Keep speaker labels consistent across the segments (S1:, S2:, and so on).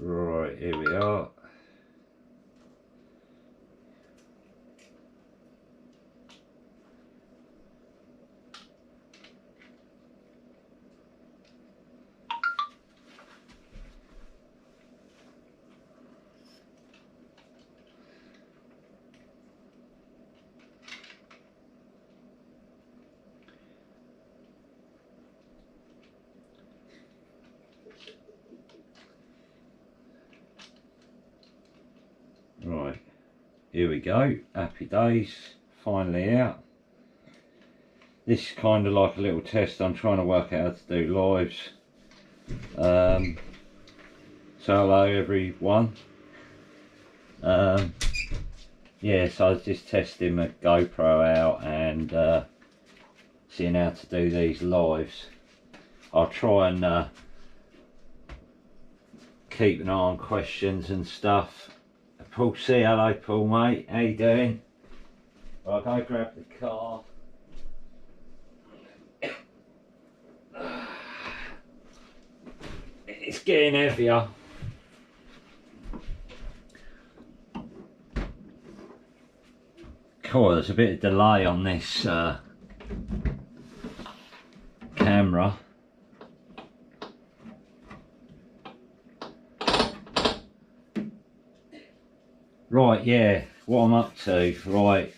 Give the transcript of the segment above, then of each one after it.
S1: Right, here we are. Right, here we go. Happy days, finally out. This is kind of like a little test. I'm trying to work out how to do lives. So hello everyone. Yeah, so I was just testing my GoPro out and seeing how to do these lives. I'll try and keep an eye on questions and stuff. Paul C, hello Paul mate, how you doing? Well, I'll go grab the car. It's getting heavier. Cool, there's a bit of delay on this camera. Right, yeah, what I'm up to, right,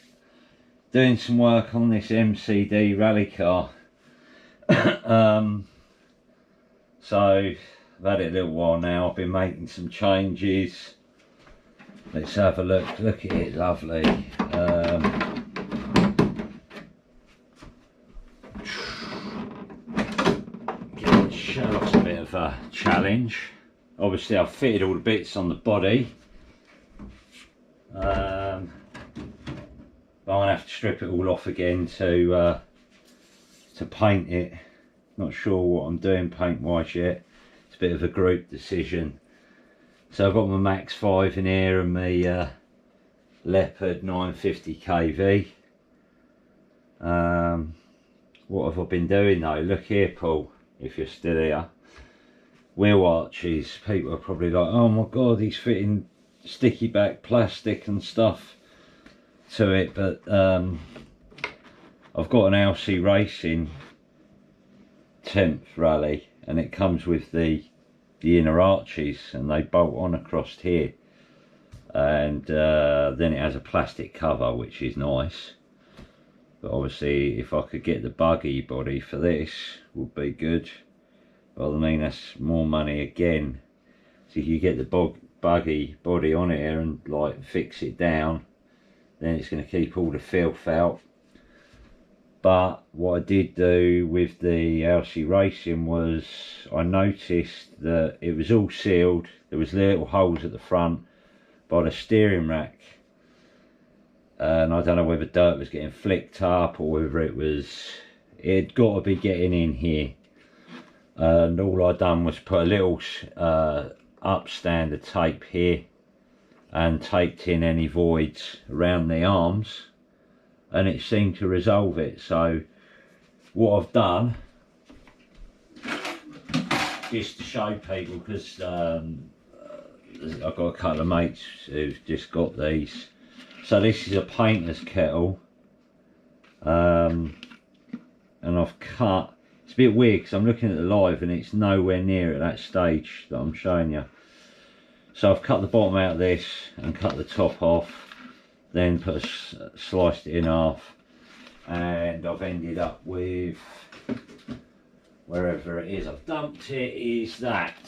S1: doing some work on this MCD rally car. So I've had it a little while now. I've been making some changes. Let's have a look. Look at it, lovely. Getting Sherlock's a bit of a challenge. Obviously I've fitted all the bits on the body. But I'm gonna have to strip it all off again to paint it. Not sure what I'm doing paint wise yet. It's a bit of a group decision. So I've got my Max 5 in here and my Leopard 950 kV. What have I been doing though? Look here Paul, if you're still here. Wheel arches, people are probably like, oh my god, he's fitting sticky back plastic and stuff to it, but I've got an LC Racing 10th rally and it comes with the inner arches and they bolt on across here, and then it has a plastic cover which is nice, but obviously if I could get the buggy body for this would be good. Well, I mean that's more money again. So if you get the buggy body on here and like fix it down, then it's going to keep all the filth out. But what I did do with the LC Racing was I noticed that it was all sealed. There was little holes at the front by the steering rack, and I don't know whether dirt was getting flicked up or whether it'd got to be getting in here. And all I done was put a little upstand of tape here and taped in any voids around the arms, and it seemed to resolve it. So what I've done, just to show people, because I've got a couple of mates who've just got these. So this is a painter's kettle, and I've cut, it's a bit weird because I'm looking at the live and it's nowhere near at that stage that I'm showing you. So I've cut the bottom out of this and cut the top off, then sliced it in half, and I've ended up with, wherever it is I've dumped it, is that.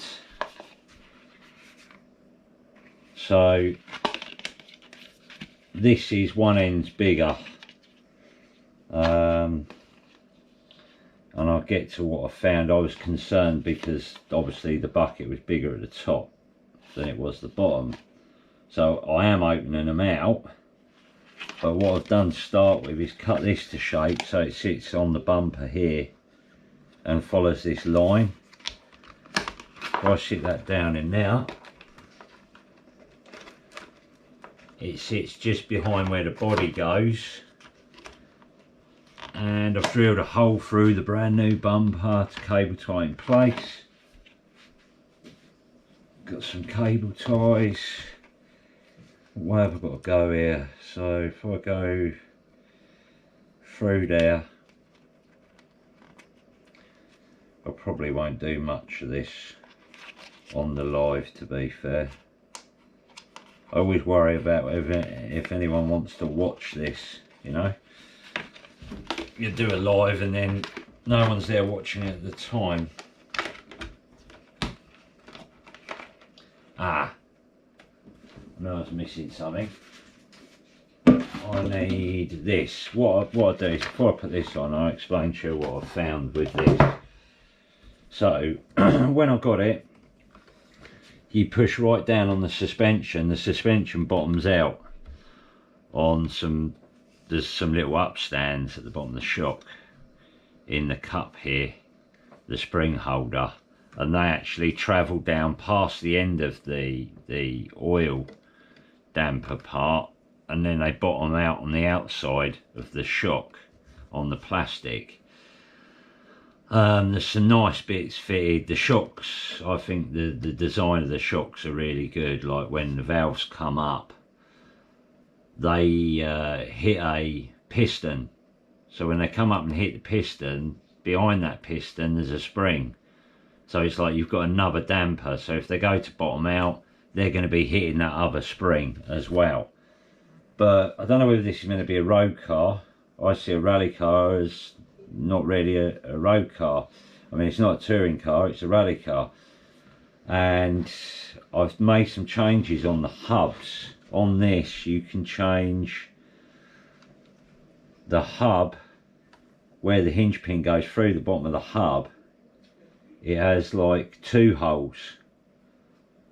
S1: So this is one end's bigger, and I'll get to what I found. I was concerned because obviously the bucket was bigger at the top than it was the bottom, so I am opening them out. But what I've done to start with is cut this to shape so it sits on the bumper here and follows this line. If I sit that down in now, it sits just behind where the body goes, and I've drilled a hole through the brand new bumper to cable tie in place. got some cable ties. Where have I got to go here? So if I go through there, I probably won't do much of this on the live, to be fair. I always worry about if anyone wants to watch this, you know. You do a live and then no one's there watching it at the time. Ah, I know I was missing something. I need this. What I do is, before I put this on, I'll explain to you what I found with this. So, when I got it, you push right down on the suspension bottoms out on there's some little upstands at the bottom of the shock in the cup here, the spring holder, and they actually travel down past the end of the oil damper part, and then they bottom out on the outside of the shock on the plastic. There's some nice bits fitted. The shocks, I think the design of the shocks are really good. Like when the valves come up, they hit a piston. So when they come up and hit the piston, behind that piston there's a spring. So it's like you've got another damper. So if they go to bottom out, they're going to be hitting that other spring as well. But I don't know whether this is meant to be a road car. I see a rally car as not really a road car. I mean, it's not a touring car, it's a rally car. And I've made some changes on the hubs. On this, you can change the hub where the hinge pin goes through the bottom of the hub. It has like 2 holes,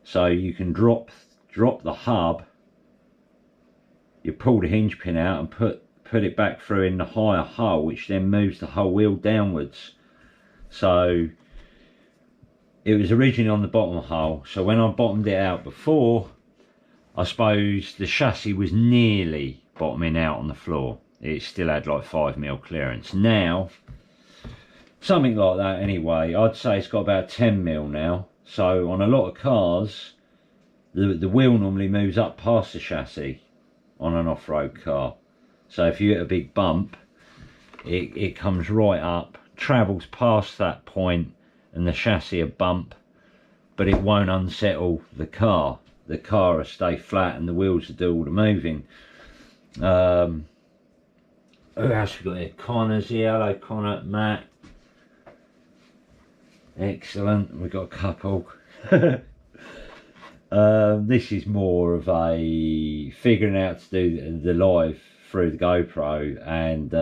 S1: so you can drop the hub, you pull the hinge pin out and put it back through in the higher hole, which then moves the whole wheel downwards. So it was originally on the bottom hole, so when I bottomed it out before, I suppose the chassis was nearly bottoming out on the floor. It still had like 5mm clearance. Now, something like that anyway, I'd say it's got about 10mm now. So on a lot of cars, the wheel normally moves up past the chassis on an off-road car. So if you hit a big bump, it comes right up, travels past that point, and the chassis will bump, but it won't unsettle the car. The car will stay flat and the wheels will do all the moving. Who else we got here? Connor's here. Hello Connor, Matt. Excellent, we've got a couple. This is more of a figuring out to do the live through the GoPro, and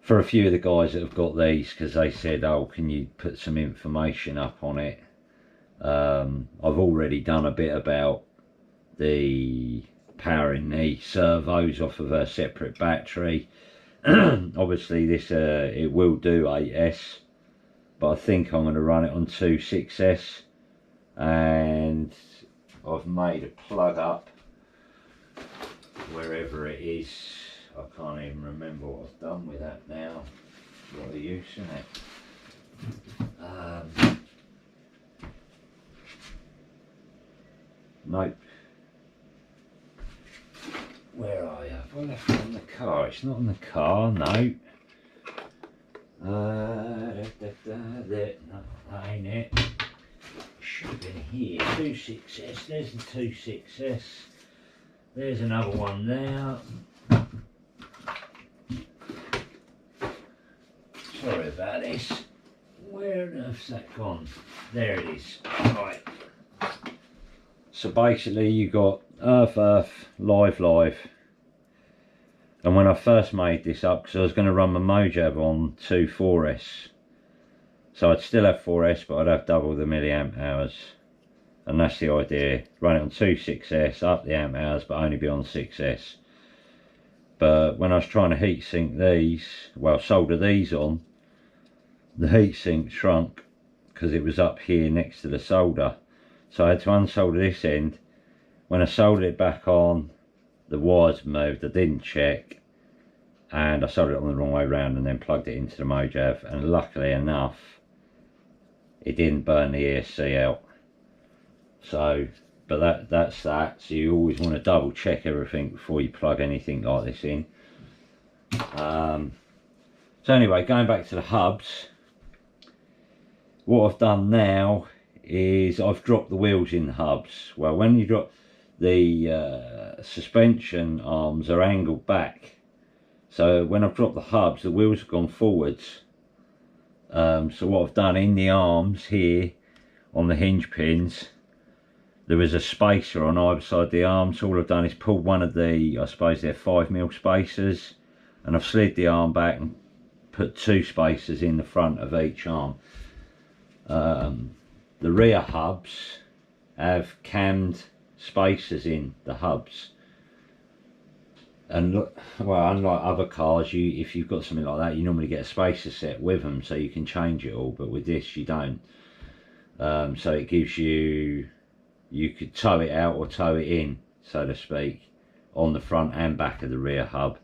S1: for a few of the guys that have got these, because they said, oh, can you put some information up on it. I've already done a bit about the powering the servos off of a separate battery. Obviously this it will do 8S, but I think I'm going to run it on 2 6S, and I've made a plug up wherever it is. I can't even remember what I've done with that now. What a use, isn't it? Nope. Where are you? Have I left it on the car? It's not on the car, no. There, no, that ain't it. Should have been here. 2 6S, there's the 2 6S. There's another one there. Sorry about this. Where on earth's that gone? There it is. Right. So basically you got earth, live. And when I first made this up, because I was going to run my Mojave on 2 4S. So I'd still have 4S, but I'd have double the milliamp hours. And that's the idea. Run it on 2 6S, up the amp hours, but only be on 6S. But when I was trying to heat sink these, well, solder these on, the heatsink shrunk because it was up here next to the solder. So I had to unsolder this end. When I soldered it back on, the wires moved. I didn't check, and I soldered it on the wrong way round and then plugged it into the Mojave, and luckily enough it didn't burn the ESC out. So, but that's that. So you always want to double check everything before you plug anything like this in. So anyway, going back to the hubs, what I've done now is I've dropped the wheels in the hubs. Well, when you drop the suspension arms are angled back, so when I've dropped the hubs, the wheels have gone forwards. So what I've done in the arms here on the hinge pins, there is a spacer on either side of the arm. So all I've done is pulled one of the, I suppose they're 5mm spacers, and I've slid the arm back and put 2 spacers in the front of each arm. The rear hubs have cammed spacers in the hubs, and look, well, unlike other cars, if you've got something like that, you normally get a spacer set with them so you can change it all, but with this you don't. So it gives you could tow it out or tow it in, so to speak, on the front and back of the rear hub.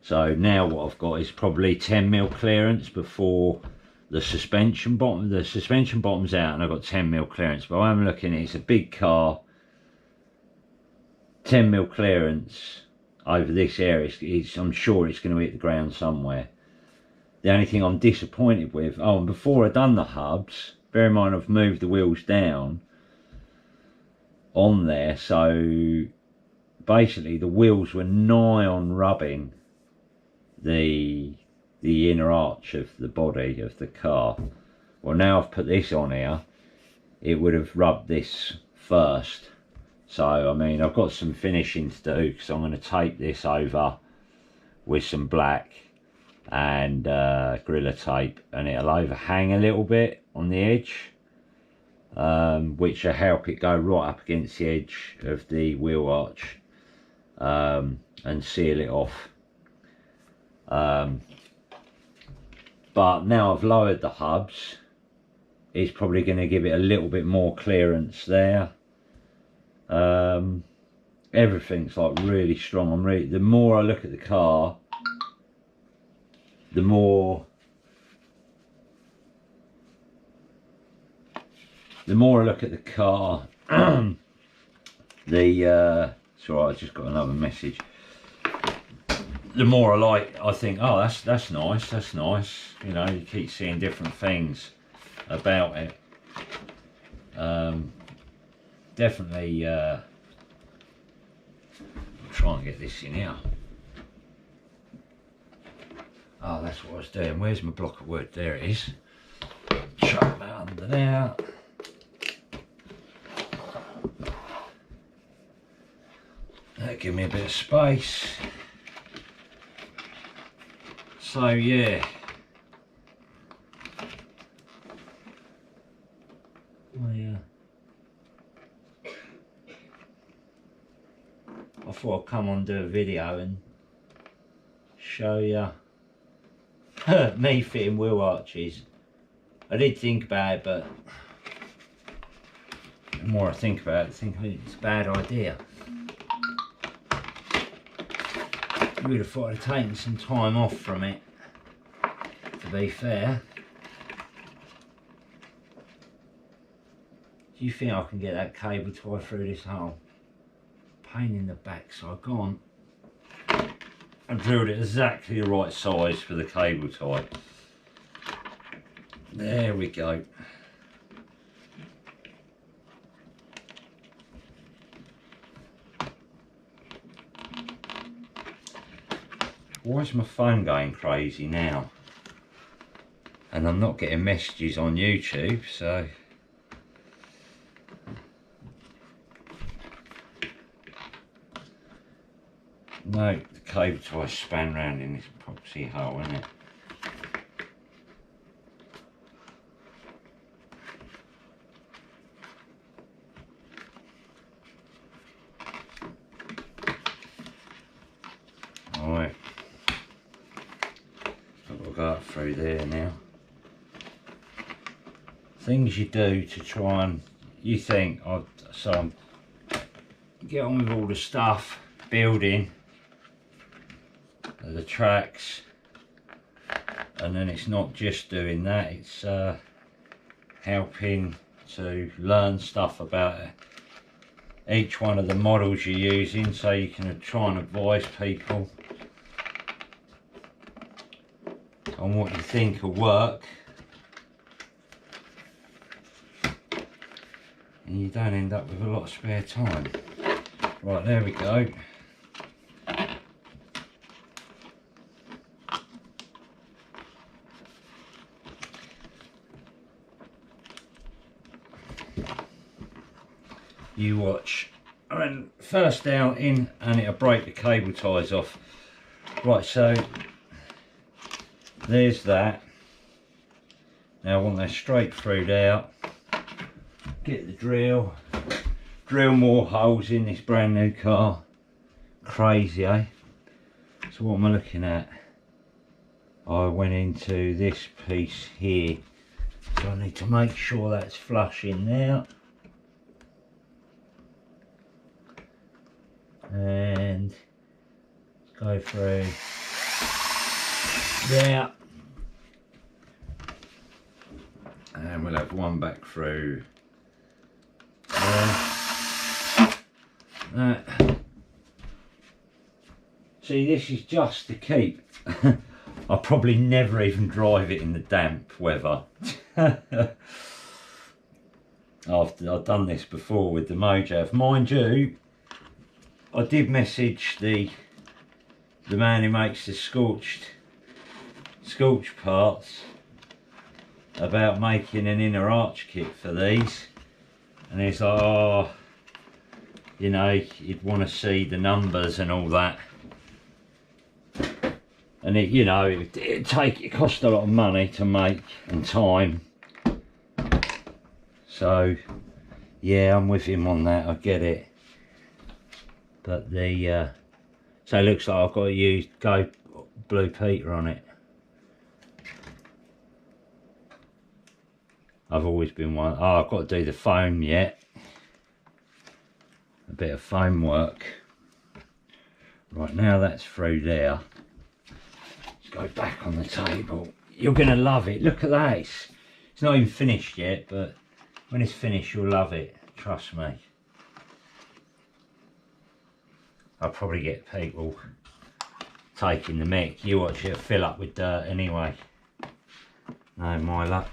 S1: So now what I've got is probably 10mm clearance before the suspension bottom. The suspension bottom's out and I've got 10mm clearance, but I'm looking at it's a big car, 10mm clearance over this area. I'm sure it's going to hit the ground somewhere. The only thing I'm disappointed with, oh, and before I've done the hubs, bear in mind I've moved the wheels down on there, so basically the wheels were nigh on rubbing the inner arch of the body of the car. Well, now I've put this on here, it would have rubbed this first. So I mean, I've got some finishing to do, because I'm going to tape this over with some black and Gorilla tape, and it'll overhang a little bit on the edge, which will help it go right up against the edge of the wheel arch, and seal it off. But now I've lowered the hubs, it's probably going to give it a little bit more clearance there. Everything's like really strong. The more I look at the car, the more I look at the car, sorry, I just got another message. The more I think, oh, that's nice. You know, you keep seeing different things about it. Definitely try and get this in here. Oh, that's what I was doing. Where's my block of wood? There it is. Chuck that under there. That give me a bit of space. So yeah. I thought I'd come on and do a video and show you me fitting wheel arches. I did think about it, but the more I think about it, I think it's a bad idea. I would have thought I'd taken some time off from it, to be fair. Do you think I can get that cable tie through this hole? Pain in the backside. Go on. I drilled it exactly the right size for the cable tie. There we go. Why is my phone going crazy now? And I'm not getting messages on YouTube, so no, the cable tie span round in this epoxy hole, isn't it? Alright, I've got to go up through there now. Things you do to try and, you think, so I'm get on with all the stuff, building the tracks, and then it's not just doing that, it's helping to learn stuff about each one of the models you're using, so you can try and advise people on what you think will work, and you don't end up with a lot of spare time. Right, there we go. You watch. And first outing, and it'll break the cable ties off. Right, so there's that. Now I want that straight through out. Get the drill more holes in this brand new car. Crazy, eh? So what am I looking at? I went into this piece here, so I need to make sure that's flush in there. And go through there, and we'll have one back through there. See, this is just to keep. I'll probably never even drive it in the damp weather. I've done this before with the Mojave, mind you. I did message the man who makes the scorched parts about making an inner arch kit for these, and he's like, oh, you know, you'd want to see the numbers and all that, and it, you know, it cost a lot of money to make and time. So yeah, I'm with him on that, I get it. But the so it looks like I've got to go Blue Peter on it. I've always been one. Oh, I've got to do the foam yet. A bit of foam work. Right, now that's through there. Let's go back on the table. You're gonna love it. Look at that. It's not even finished yet, but when it's finished, you'll love it. Trust me. I'll probably get people taking the mick. You watch it fill up with dirt anyway. No, my luck.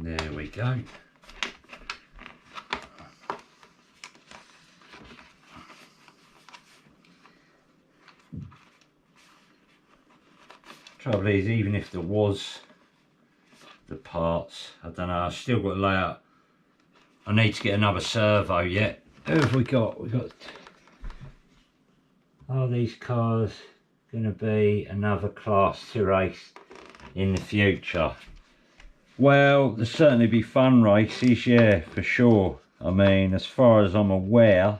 S1: There we go. Trouble is, even if there was the parts, I don't know, I've still got to lay out. I need to get another servo yet. Who have we got? We've got, are these cars going to be another class 2 race in the future? Well, there'll certainly be fun races, yeah, for sure. I mean, as far as I'm aware,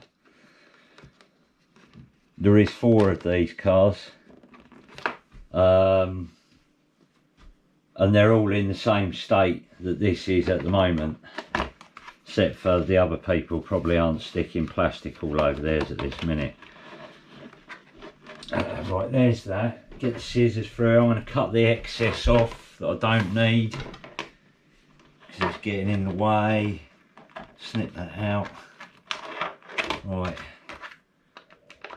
S1: there is 4 of these cars. And they're all in the same state that this is at the moment, except for the other people probably aren't sticking plastic all over theirs at this minute. Right, there's that. Get the scissors through. I'm going to cut the excess off that I don't need because it's getting in the way. Snip that out. Right,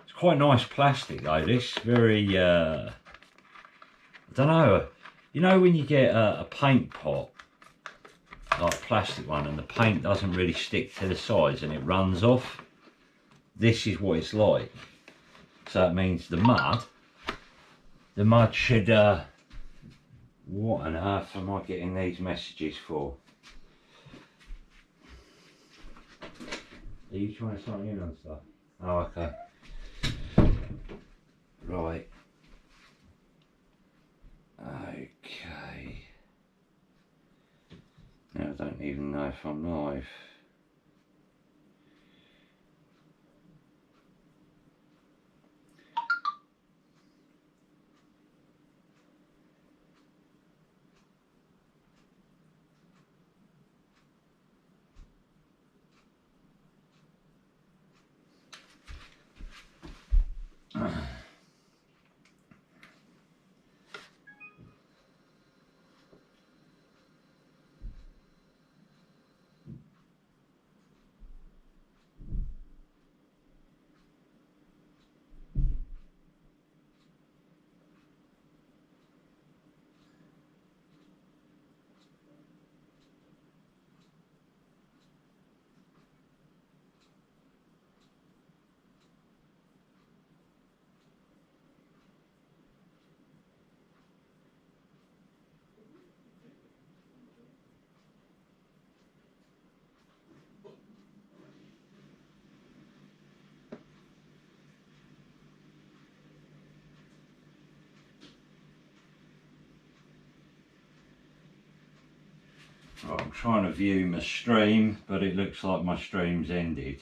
S1: it's quite nice plastic though, this. Very I don't know, you know when you get a paint pot, like a plastic one, and the paint doesn't really stick to the sides and it runs off? This is what it's like. So it means the mud should, what on earth am I getting these messages for? Are you trying to sign in on stuff? Oh, okay. Right. Okay. Now I don't even know if I'm live. Right, I'm trying to view my stream, but it looks like my stream's ended.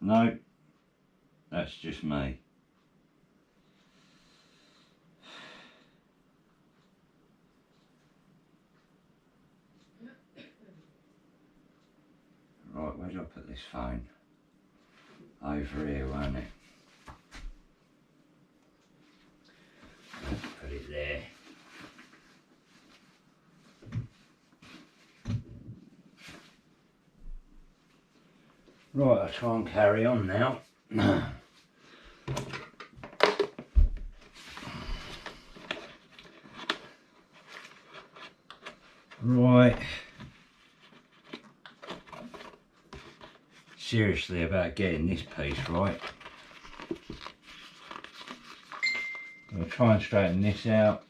S1: No, that's just me. Right, where do I put this phone? Over here, won't it? Put it there. Right, I'll try and carry on now. Right. Seriously about getting this piece right. I'll try and straighten this out.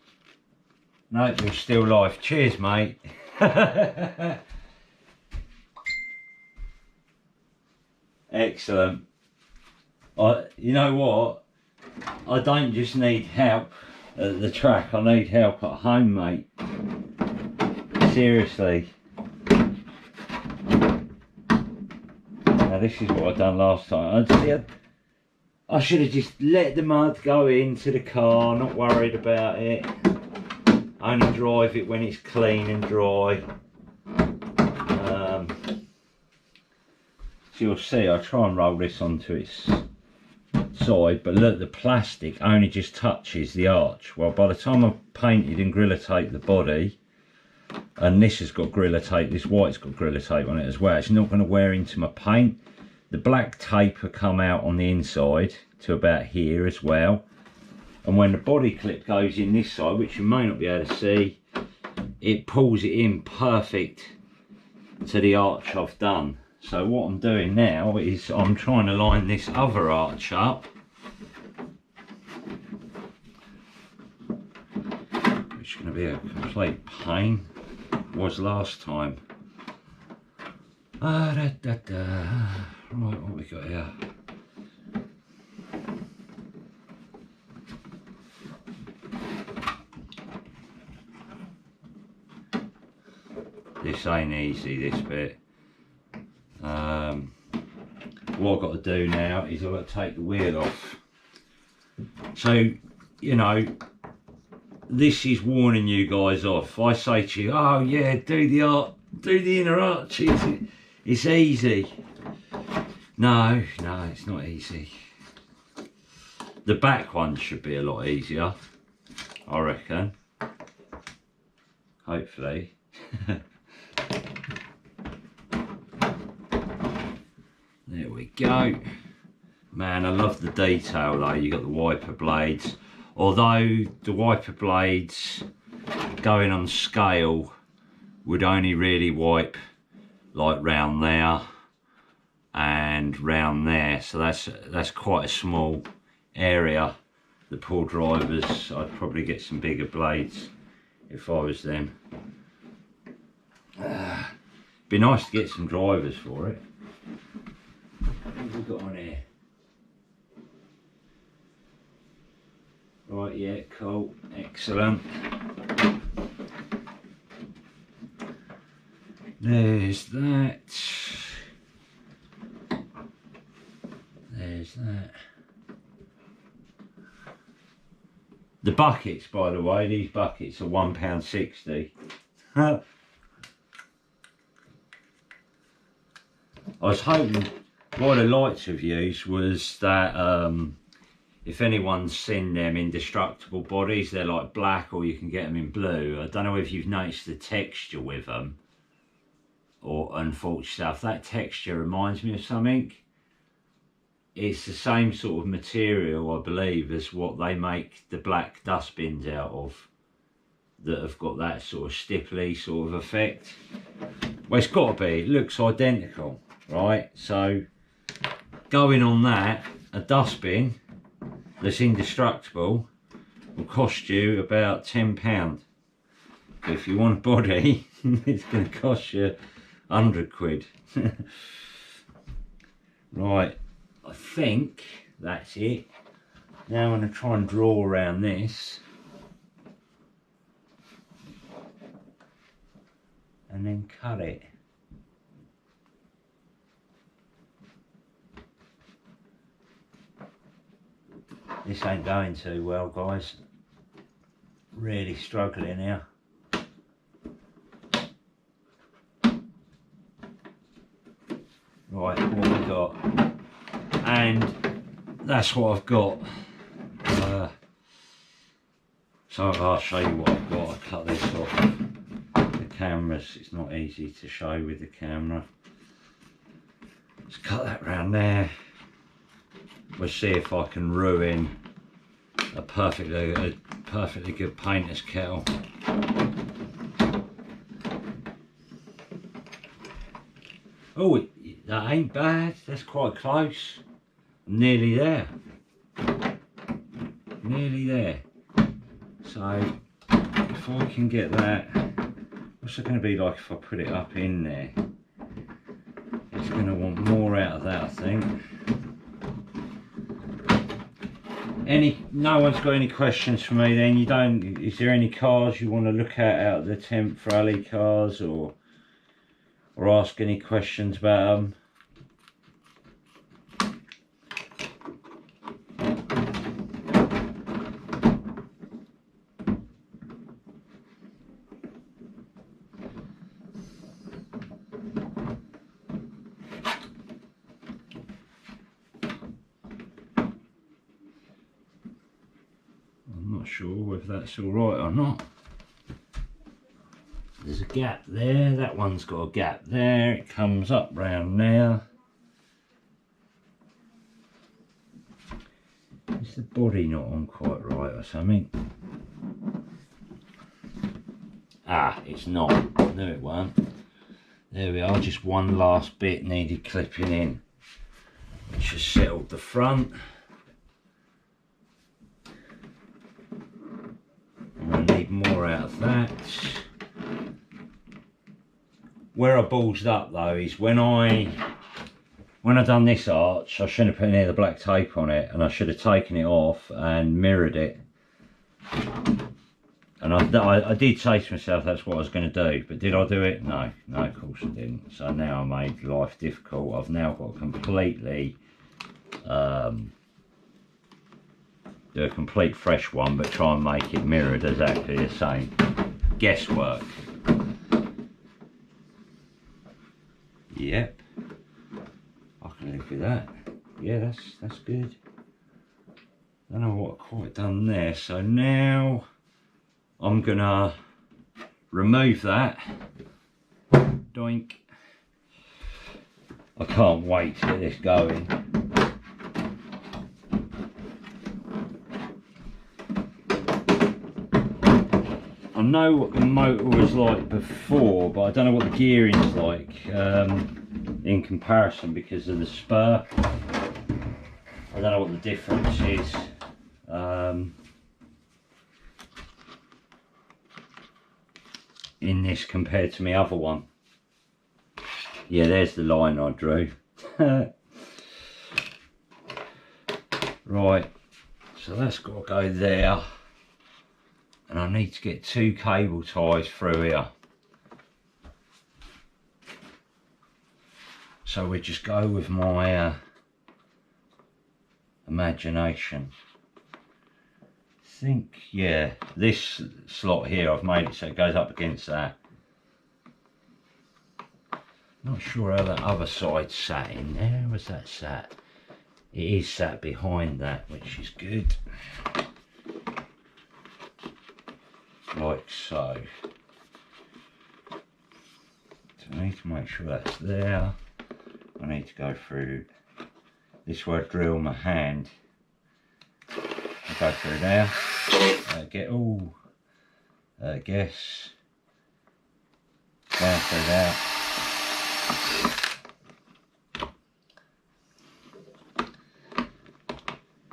S1: No, you're still live. Cheers, mate. Excellent. You know what? I don't just need help at the track, I need help at home, mate. Seriously. Now this is what I done last time. I should have just let the mud go into the car, not worried about it. Only drive it when it's clean and dry. So you'll see, I try and roll this onto its side, but look, the plastic only just touches the arch. Well, by the time I've painted and Gorilla Tape the body, and this has got Gorilla Tape, this white's got Gorilla Tape on it as well, it's not going to wear into my paint. The black tape will come out on the inside to about here as well. And when the body clip goes in this side, which you may not be able to see, it pulls it in perfect to the arch I've done. So what I'm doing now is I'm trying to line this other arch up, which is going to be a complete pain, was last time. Right, what we got here? This ain't easy, this bit. What I've got to do now is I've got to take the wheel off. So, you know, this is warning you guys off. I say to you, oh yeah, do the inner arches, it's easy. No, it's not easy. The back one should be a lot easier, I reckon. Hopefully. There we go. Man, I love the detail though. You got the wiper blades. Although the wiper blades going on scale would only really wipe like round there and round there. So that's quite a small area. The poor drivers, I'd probably get some bigger blades if I was them. Be nice to get some drivers for it. What have we got on here? Right, yeah, cool, excellent. There's that. There's that. The buckets, by the way, these buckets are £1.60. I was hoping, what the lights have used was that if anyone's seen them indestructible bodies, they're like black, or you can get them in blue. I don't know if you've noticed the texture with them or unfortunate stuff. That texture reminds me of something. It's the same sort of material, I believe, as what they make the black dustbins out of, that have got that sort of stipply sort of effect. Well, it's got to be, it looks identical, right? So going on that, a dustbin that's indestructible will cost you about £10. If you want a body, it's going to cost you 100 quid. Right, I think that's it. Now I'm going to try and draw around this. And then cut it. This ain't going too well, guys. Really struggling here. Right, what we got, and that's what I've got. So I'll show you what I've got. I cut this off the cameras. It's not easy to show with the camera. Let's cut that round there. We'll see if I can ruin a perfectly good painter's kettle. Oh, that ain't bad. That's quite close. Nearly there. Nearly there. So if I can get that, what's it going to be like if I put it up in there? It's going to want more out of that, I think. No one's got any questions for me then? You don't? Is there any cars you want to look at out of the 10th rally cars, or ask any questions about them? I'm not sure whether that's all right or not. There's a gap there, that one's got a gap there, it comes up round now. Is the body not on quite right or something? Ah, it's not. No, it won't. There we are, just one last bit needed clipping in, which has settled the front. And I need more out of that. Where I ballsed up though is when I done this arch, I shouldn't have put any of the black tape on it, and I should have taken it off and mirrored it. And I did say to myself that's what I was going to do, but did I do it? No, of course I didn't. So now I made life difficult. I've now got to completely do a complete fresh one, but try and make it mirrored exactly the same. Guesswork. Yep, I can live with that. Yeah, that's good. I don't know what I've quite done there. So now I'm gonna remove that. Doink. I can't wait to get this going. I know what the motor was like before, but I don't know what the gearing's like in comparison because of the spur. I don't know what the difference is. In this compared to my other one. Yeah, there's the line I drew. Right, so that's got to go there. And I need to get 2 cable ties through here. So we just go with my imagination. I think, yeah, this slot here I've made it so it goes up against that. Not sure how that other side sat in there. Was that sat? It is sat behind that, which is good. Like so. So I need to make sure that's there. I need to go through this where I drill my hand. I'll go through there. Get all guess down through there.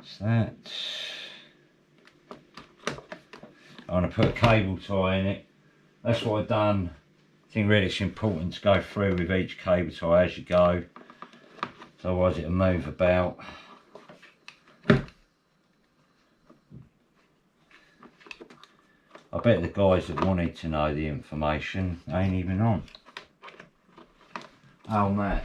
S1: So that. I want to put a cable tie in it. That's what I've done. I think really it's important to go through with each cable tie as you go. otherwise it'll move about. I bet the guys that wanted to know the information ain't even on. Oh Matt.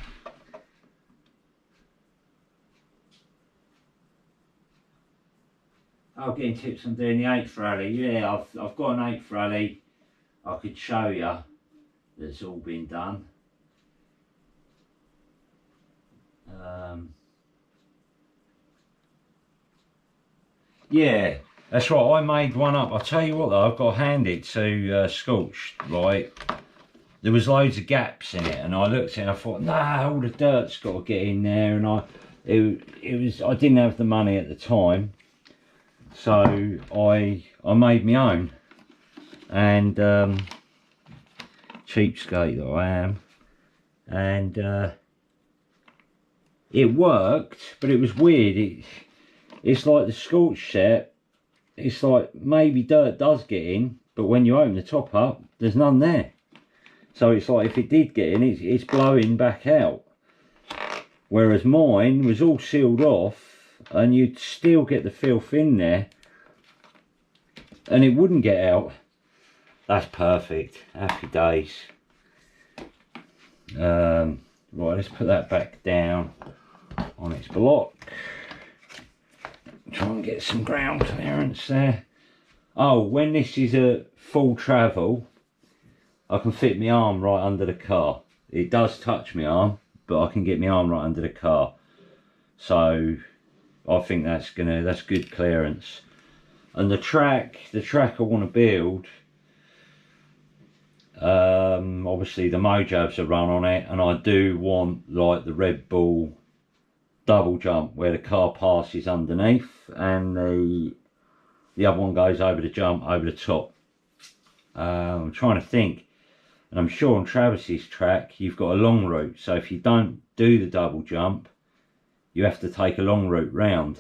S1: Oh, getting tips on doing the 8th rally. Yeah, I've got an 8th rally I could show you that's all been done. Yeah, that's right, I made one up. I'll tell you what though, I've got to hand it to Scorched, right? There was loads of gaps in it and I looked at it and I thought, nah, all the dirt's got to get in there, and I didn't have the money at the time, so I made my own, and cheapskate that I am, and it worked, but it was weird. It's like the Scorch set, it's like maybe dirt does get in, but when you open the top up, there's none there. So it's like if it did get in, it's blowing back out. Whereas mine was all sealed off and you'd still get the filth in there and it wouldn't get out. That's perfect, happy days. Right, let's put that back down on its block. Try and get some ground clearance there. Oh, when this is a full travel, I can fit my arm right under the car. It does touch my arm, but I can get my arm right under the car. So I think that's good clearance. And the track I want to build, obviously the Mojavs are run on it, and I do want like the Red Bull double jump where the car passes underneath and the other one goes over the jump over the top. I'm trying to think, and I'm sure on Travis's track you've got a long route, so if you don't do the double jump you have to take a long route round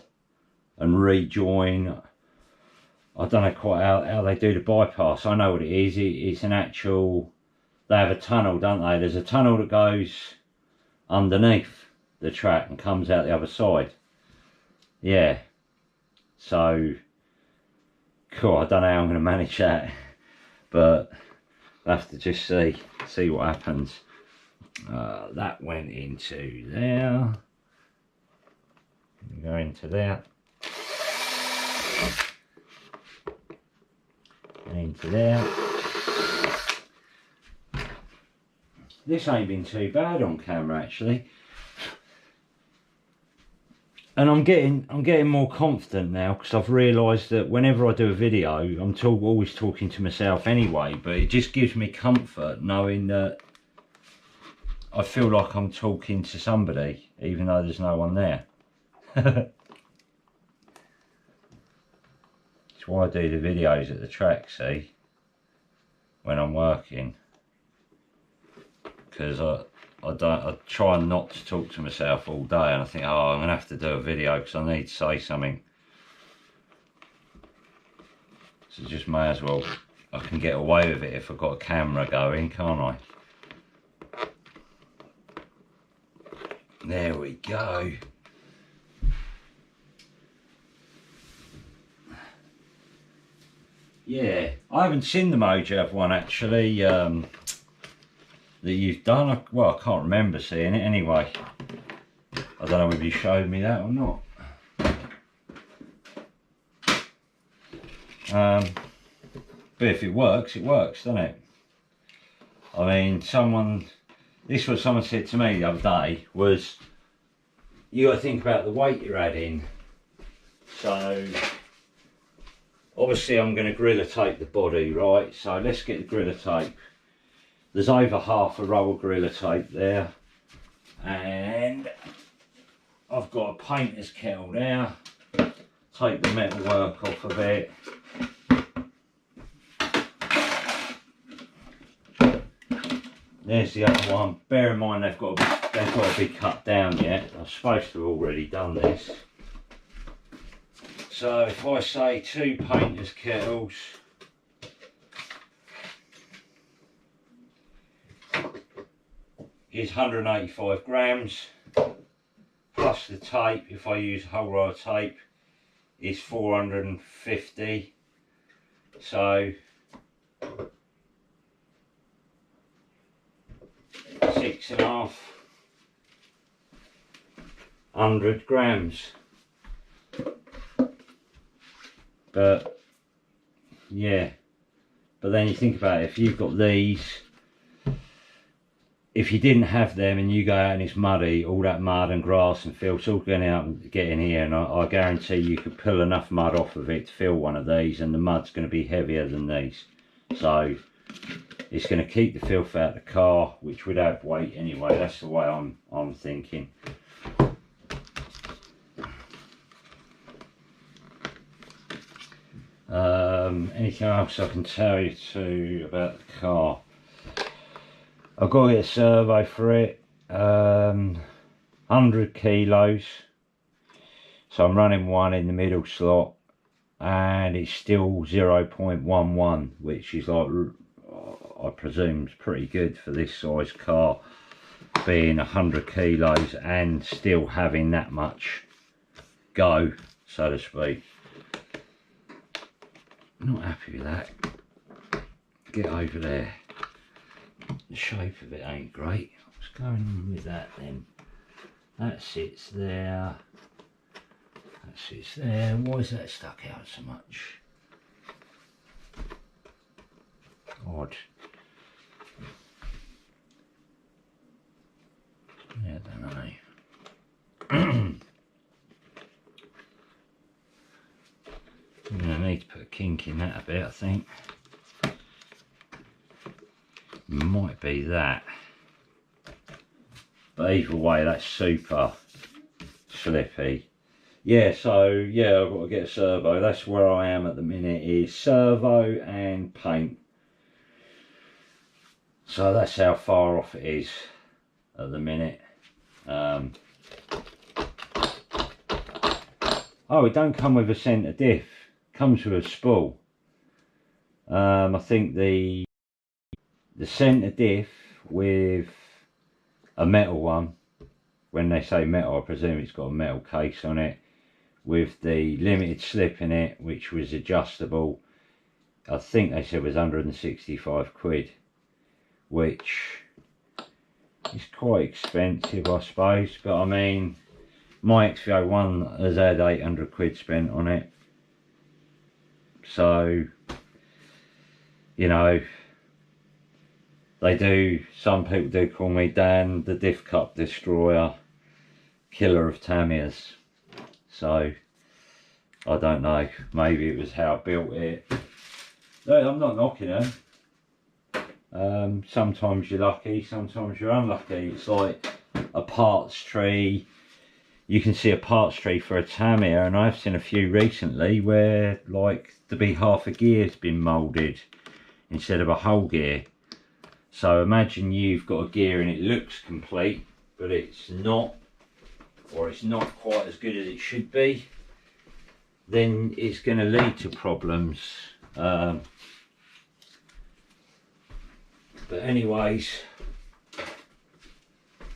S1: and rejoin. I don't know quite how they do the bypass. I know what it is. It's an actual, they have a tunnel, don't they? There's a tunnel that goes underneath the track and comes out the other side. Yeah, so cool. I don't know how I'm going to manage that, but I'll have to just see what happens. That went into there, go into there, and into there. This ain't been too bad on camera actually. And I'm getting more confident now, because I've realised that whenever I do a video, I'm always talking to myself anyway, but it just gives me comfort knowing that I feel like I'm talking to somebody, even though there's no one there. That's why I do the videos at the track, see, when I'm working, because I try not to talk to myself all day, and I think, oh, I'm gonna have to do a video because I need to say something. So just may as well, I can get away with it if I've got a camera going, can't I? There we go. Yeah, I haven't seen the Mojav one actually. That you've done. Well, I can't remember seeing it anyway. I don't know if you showed me that or not. But if it works, doesn't it? I mean, this is what someone said to me the other day, was you got to think about the weight you're adding. So obviously I'm going to Gorilla Tape the body, right? So let's get the Gorilla Tape. There's over half a roll of Gorilla Tape there, and I've got a painter's kettle there. Take the metal work off of it. There's the other one. Bear in mind they've got to be cut down yet. I'm supposed to have already done this. So if I say 2 painter's kettles, is 185 grams. plus the tape, if I use whole roll of tape, is 450. So 6,500 grams. But yeah, but then you think about it, if you've got these, if you didn't have them and you go out and it's muddy, all that mud and grass and filth, it's all going out and get in here, and I guarantee you could pull enough mud off of it to fill one of these, and the mud's going to be heavier than these. So it's going to keep the filth out of the car, which would have weight anyway. That's the way I'm thinking. Anything else I can tell you too about the car? I've got to get a servo for it. 100 kilos. So I'm running one in the middle slot, and it's still 0.11, which is like, I presume, is pretty good for this size car, being 100 kilos and still having that much go, so to speak. Not happy with that. Get over there. The shape of it ain't great. What's going on with that then? That sits there. That sits there. Why is that stuck out so much? Odd. Yeah, I don't know. I'm going to need to put a kink in that a bit, I think. Might be that. But either way, that's super slippy. Yeah, so yeah, I've got to get a servo. That's where I am at the minute, is servo and paint. So that's how far off it is at the minute. Oh, it don't come with a centre diff. It comes with a spool. I think the centre diff with a metal one, when they say metal, I presume it's got a metal case on it, with the limited slip in it, which was adjustable, I think they said was 165 quid, which is quite expensive, I suppose. But I mean, my XV01 has had 800 quid spent on it, so you know, some people do call me Dan the Diff Cup Destroyer, killer of Tamiya's. So I don't know, maybe it was how I built it. No, I'm not knocking them. Sometimes you're lucky, sometimes you're unlucky. It's like a parts tree. You can see a parts tree for a Tamiya, and I've seen a few recently where like to be half a gear's been moulded instead of a whole gear. So imagine you've got a gear and it looks complete, but it's not, or it's not quite as good as it should be. Then it's going to lead to problems. But anyways,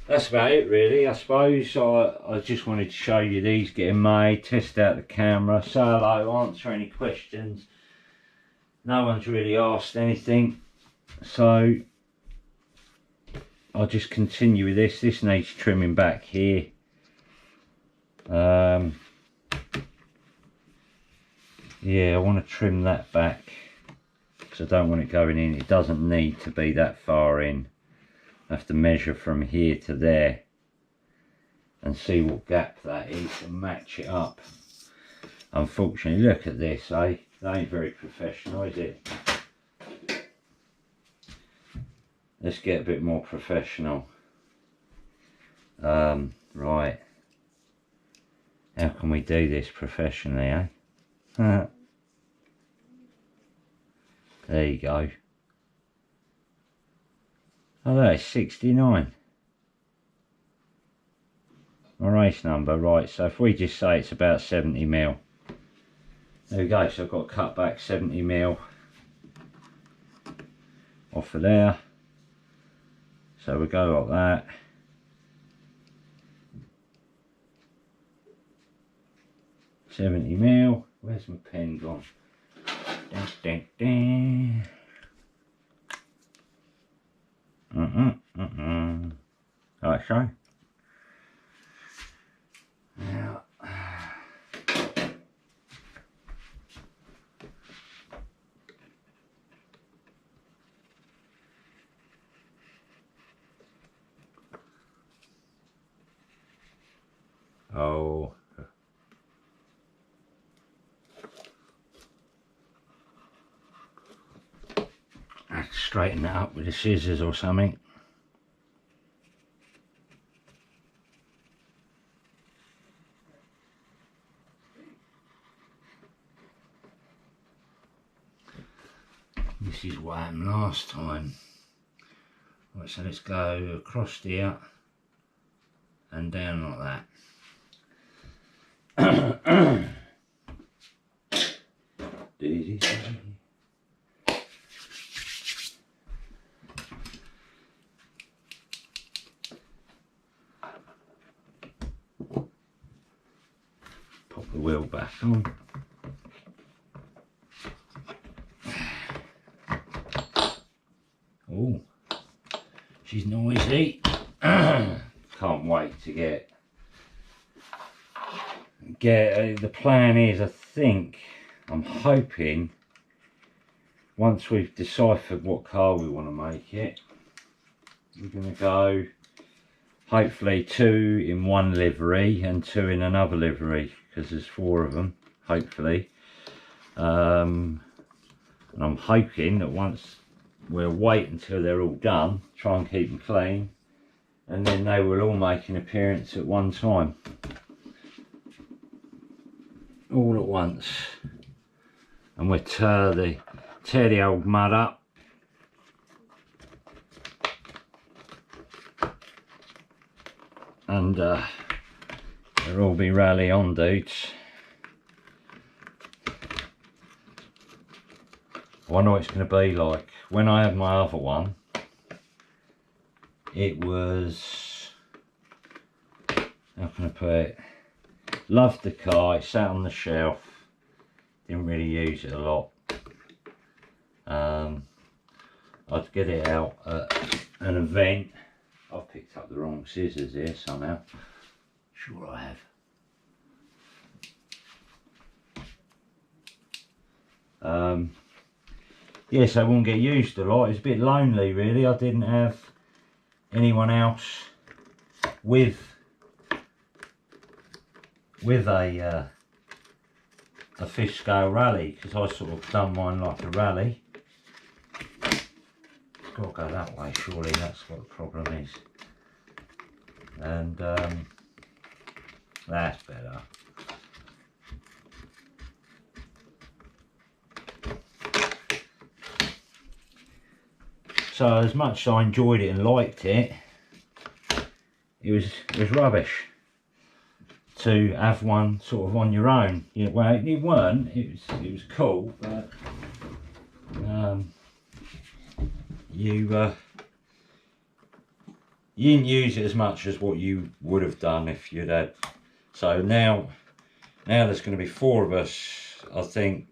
S1: that's about it really, I suppose. I just wanted to show you these getting made, test out the camera, say hello, answer any questions. No one's really asked anything, so I'll just continue with this. This needs trimming back here. Yeah, I want to trim that back because I don't want it going in. It doesn't need to be that far in. I have to measure from here to there and see what gap that is and match it up. Unfortunately, look at this, eh? That ain't very professional, is it? Let's get a bit more professional. Right. How can we do this professionally, eh? There you go. Oh, that's 69. My race number, right, so if we just say it's about 70 mil. There we go, so I've got to cut back 70 mil off of there. So we go like that. 70mm. Where's my pen gone? Dun, dun, dun. Like so. Now, oh, I have to straighten that up with the scissors or something. This is what happened last time. Right, so let's go across here and down like that. Pop the wheel back on. Oh, she's noisy. Can't wait to get the plan is, I'm hoping once we've deciphered what car we want to make it, we're going to go hopefully 2 in one livery and 2 in another livery, because there's 4 of them hopefully. And I'm hoping that once we'll wait until they're all done, try and keep them clean, and then they will all make an appearance at one time, all at once, and we'll tear the old mud up. And they'll all be rally on, dudes. I wonder what it's going to be like. When I had my other one, it was, how can I put it, loved the car, it sat on the shelf, didn't really use it a lot. I'd get it out at an event. I've picked up the wrong scissors here somehow. Sure I have. Yes, I wouldn't get used a lot. It's a bit lonely really. I didn't have anyone else with a fish scale rally, because I sort of done mine like a rally. It's got to go that way, surely. That's what the problem is. And that's better. So as much as I enjoyed it and liked it, it was rubbish to have one sort of on your own. You know, well, it weren't. It was cool, but you didn't use it as much as what you would have done if you'd had. So now there's going to be 4 of us. I think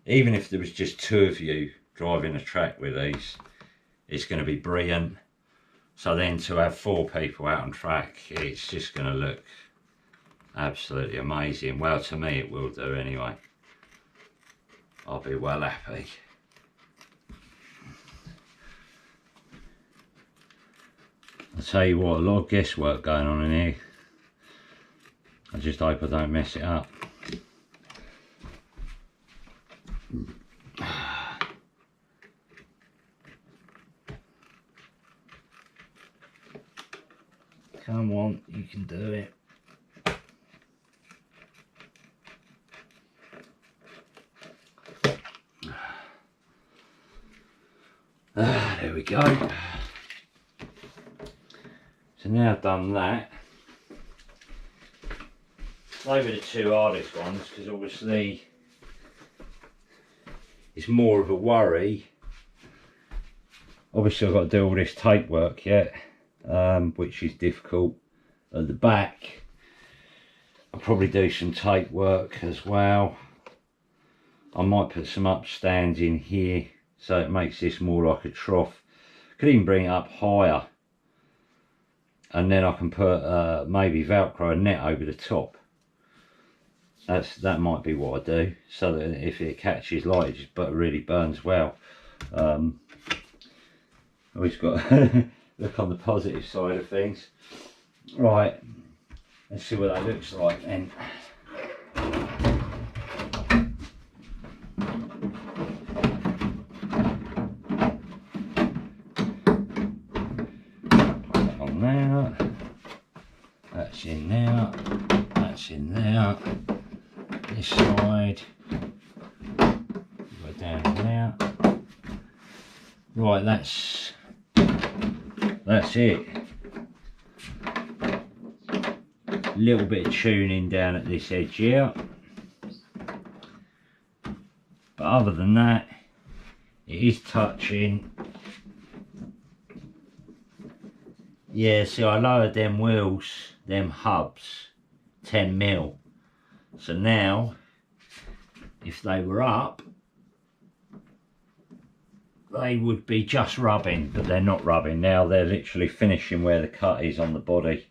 S1: even if there was just 2 of you driving a track with these, it's going to be brilliant. So then to have 4 people out on track, it's just going to look absolutely amazing. Well, to me it will do anyway. I'll be well happy. I'll tell you what, a lot of guesswork going on in here. I just hope I don't mess it up. Come on, you can do it. There we go. So now I've done that, they were the 2 hardest ones, because obviously it's more of a worry. Obviously I've got to do all this tape work yet, which is difficult at the back. I'll probably do some tape work as well. I might put some upstands in here so it makes this more like a trough. Could even bring it up higher, and then I can put maybe Velcro a net over the top. That might be what I do, so that if it catches light, it just really burns well. Always got to look on the positive side of things. Right, let's see what that looks like then. Put that on there. That's in there. That's in there. This side. Go down there. Right, that's it. Little bit of tuning down at this edge here, but other than that, it is touching. Yeah, see, I lowered them wheels, them hubs, 10mm. So now, if they were up, they would be just rubbing, but they're not rubbing. Now they're literally finishing where the cut is on the body.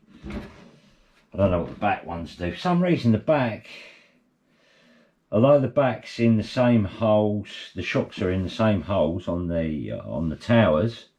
S1: I don't know what the back ones do. For some reason the back, although the back's in the same holes, the shocks are in the same holes on the towers,